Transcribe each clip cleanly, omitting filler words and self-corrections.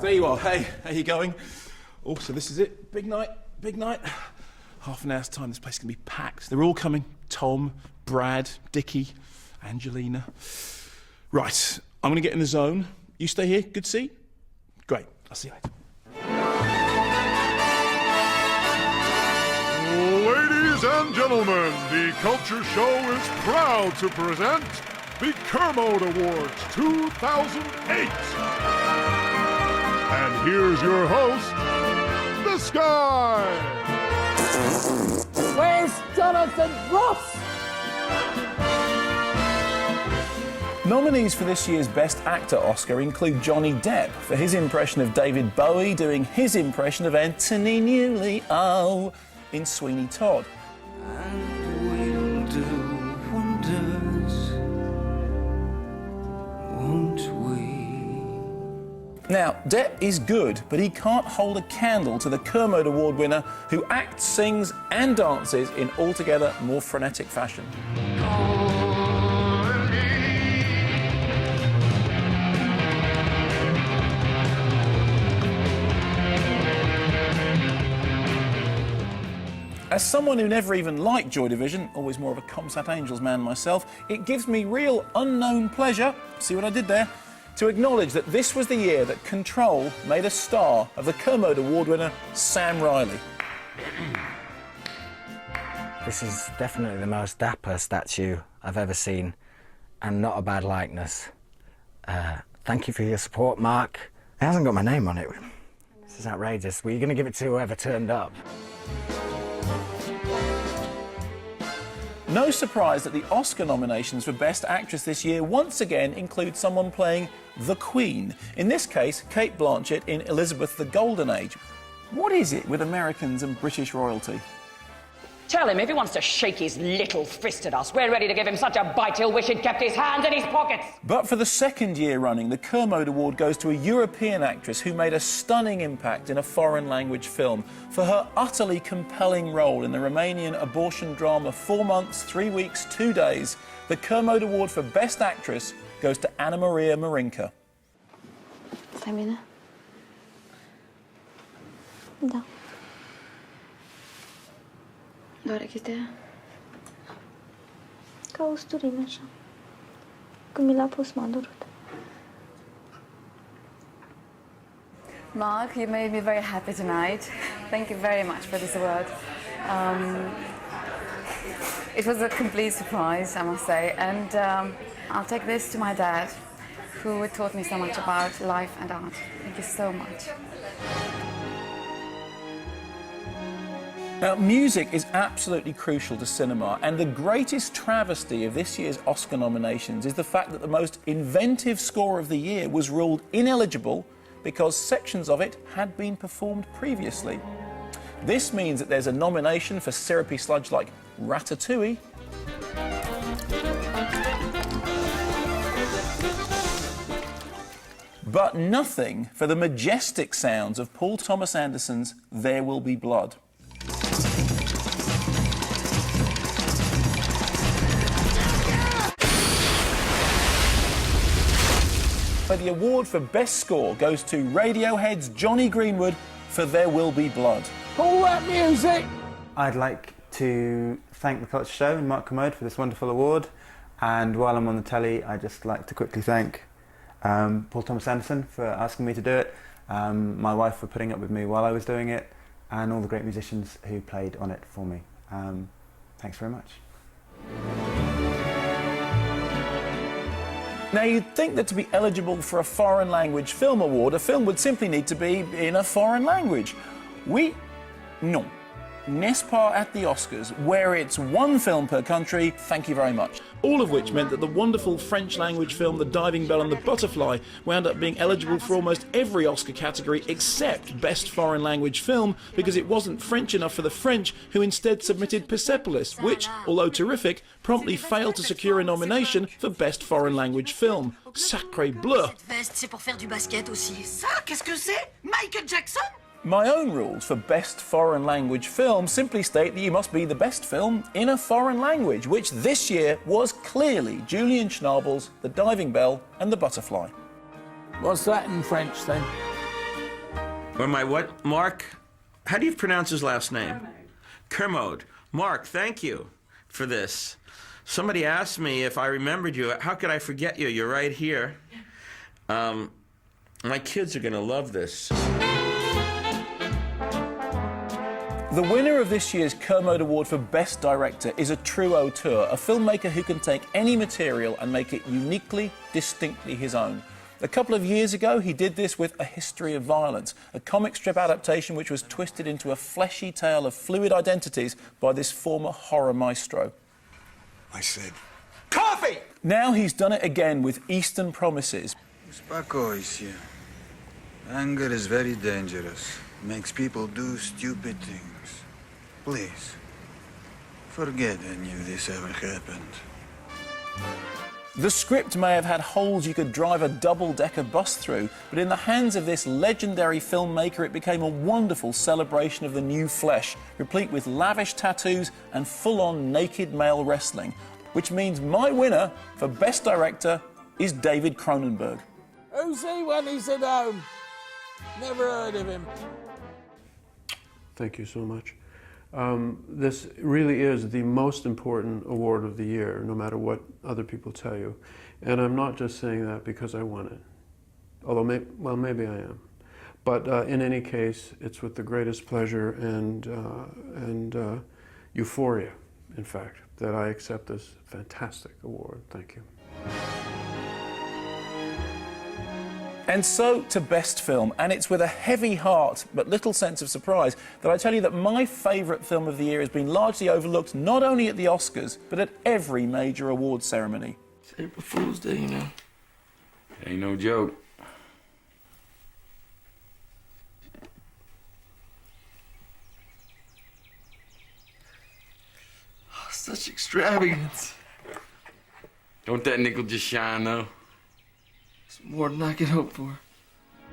There you are. Hey, how you going? Oh, so this is it. Big night, big night. Half an hour's time, this place can be packed. They're all coming. Tom, Brad, Dickie, Angelina. Right, I'm going to get in the zone. You stay here. Good seat? Great. I'll see you later. Ladies and gentlemen, the Culture Show is proud to present the Kermode Awards 2008. And here's your host, this guy. Where's Jonathan Ross? Nominees for this year's Best Actor Oscar include Johnny Depp for his impression of David Bowie doing his impression of Anthony Newley in Sweeney Todd. And we'll do wonders, won't we? Now, Depp is good, but he can't hold a candle to the Kermode Award winner who acts, sings and dances in altogether more frenetic fashion. As someone who never even liked Joy Division, always more of a Comsat Angels man myself, it gives me real unknown pleasure, see what I did there, to acknowledge that this was the year that Control made a star of the Kermode Award winner, Sam Riley. This is definitely the most dapper statue I've ever seen, and not a bad likeness. Thank you for your support, Mark. It hasn't got my name on it. This is outrageous. Were you going to give it to whoever turned up? No surprise that the Oscar nominations for Best Actress this year once again include someone playing the Queen. In this case, Cate Blanchett in Elizabeth the Golden Age. What is it with Americans and British royalty? Tell him if he wants to shake his little fist at us, we're ready to give him such a bite he'll wish he'd kept his hands in his pockets. But for the second year running, the Kermode Award goes to a European actress who made a stunning impact in a foreign language film for her utterly compelling role in the Romanian abortion drama 4 months, 3 weeks, 2 days. The Kermode Award for Best Actress goes to Anna Maria Marinka. Stai bine? Da. Doare chestia? Ca o usturime, așa. Când mi l-a pus, m-a durut. Mark, you made me very happy tonight. Thank you very much for this award. It was a complete surprise, I must say, and I'll take this to my dad, who taught me so much about life and art. Thank you so much. Now, music is absolutely crucial to cinema, and the greatest travesty of this year's Oscar nominations is the fact that the most inventive score of the year was ruled ineligible because sections of it had been performed previously. This means that there's a nomination for syrupy sludge like Ratatouille, but nothing for the majestic sounds of Paul Thomas Anderson's There Will Be Blood. The award for Best Score goes to Radiohead's Johnny Greenwood for There Will Be Blood. Pull that music! I'd like to thank the Culture Show and Mark Kermode for this wonderful award. And while I'm on the telly, I'd just like to quickly thank Paul Thomas Anderson for asking me to do it, my wife for putting up with me while I was doing it, and all the great musicians who played on it for me. Thanks very much. Now, you'd think that to be eligible for a foreign language film award, a film would simply need to be in a foreign language. Non. N'est-ce pas at the Oscars, where it's one film per country, thank you very much. All of which meant that the wonderful French language film The Diving Bell and the Butterfly wound up being eligible for almost every Oscar category except Best Foreign Language Film, because it wasn't French enough for the French, who instead submitted Persepolis, which, although terrific, promptly failed to secure a nomination for Best Foreign Language Film. Sacré bleu! Cette veste, c'est pour faire du basket aussi. Ça, qu'est-ce que c'est? Michael Jackson? My own rules for Best Foreign Language Film simply state that you must be the best film in a foreign language, which this year was clearly Julian Schnabel's The Diving Bell and the Butterfly. What's that in French, then? Or my what? Mark? How do you pronounce his last name? Kermode. Mark, thank you for this. Somebody asked me if I remembered you. How could I forget you? You're right here. My kids are going to love this. The winner of this year's Kermode Award for Best Director is a true auteur, a filmmaker who can take any material and make it uniquely, distinctly his own. A couple of years ago, he did this with A History of Violence, a comic strip adaptation which was twisted into a fleshy tale of fluid identities by this former horror maestro. I said, coffee! Now he's done it again with Eastern Promises. Uspokój. Anger is very dangerous. Makes people do stupid things. Please, forget any of this ever happened. The script may have had holes you could drive a double-decker bus through, but in the hands of this legendary filmmaker, it became a wonderful celebration of the new flesh, replete with lavish tattoos and full-on naked male wrestling, which means my winner for Best Director is David Cronenberg. Who's he when he's at home? Never heard of him. Thank you so much. This really is the most important award of the year, no matter what other people tell you. And I'm not just saying that because I won it. Although, maybe I am. But in any case, it's with the greatest pleasure and euphoria, in fact, that I accept this fantastic award. Thank you. And so to Best Film, and it's with a heavy heart but little sense of surprise that I tell you that my favourite film of the year has been largely overlooked not only at the Oscars but at every major awards ceremony. It's April Fool's Day, you know. Ain't no joke. Oh, such extravagance. Don't that nickel just shine, though? It's more than I could hope for.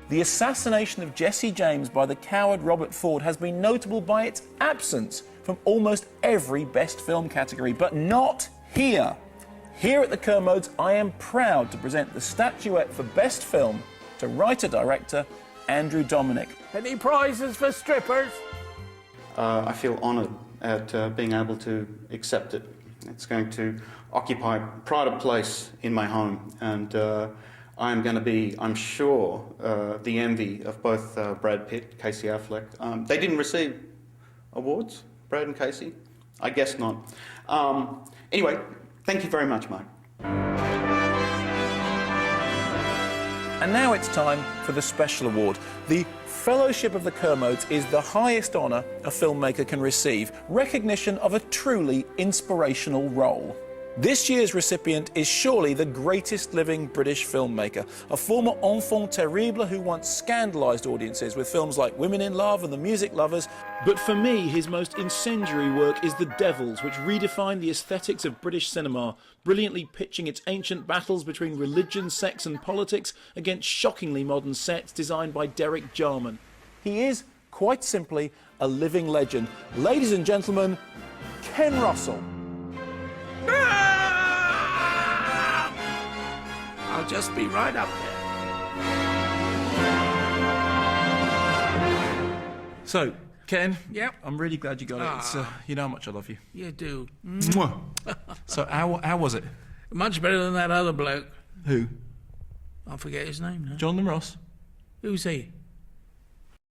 The assassination of Jesse James by the coward Robert Ford has been notable by its absence from almost every Best Film category, but not here. Here at the Kermodes, I am proud to present the statuette for Best Film to writer-director Andrew Dominic. Any prizes for strippers? I feel honoured at being able to accept it. It's going to occupy pride of place in my home, and I am going to be, I'm sure, the envy of both Brad Pitt, Casey Affleck. They didn't receive awards, Brad and Casey? I guess not. Anyway, thank you very much, Mike. And now it's time for the special award. The Fellowship of the Kermodes is the highest honour a filmmaker can receive, recognition of a truly inspirational role. This year's recipient is surely the greatest living British filmmaker, a former enfant terrible who once scandalised audiences with films like Women in Love and The Music Lovers. But for me, his most incendiary work is The Devils, which redefined the aesthetics of British cinema, brilliantly pitching its ancient battles between religion, sex and politics against shockingly modern sets designed by Derek Jarman. He is, quite simply, a living legend. Ladies and gentlemen, Ken Russell. I'll just be right up there. So, Ken, yep. I'm really glad you got it. It's, you know how much I love you. You do. Mwah. So, how was it? Much better than that other bloke. Who? I forget his name now. Jonathan Ross. Who's he?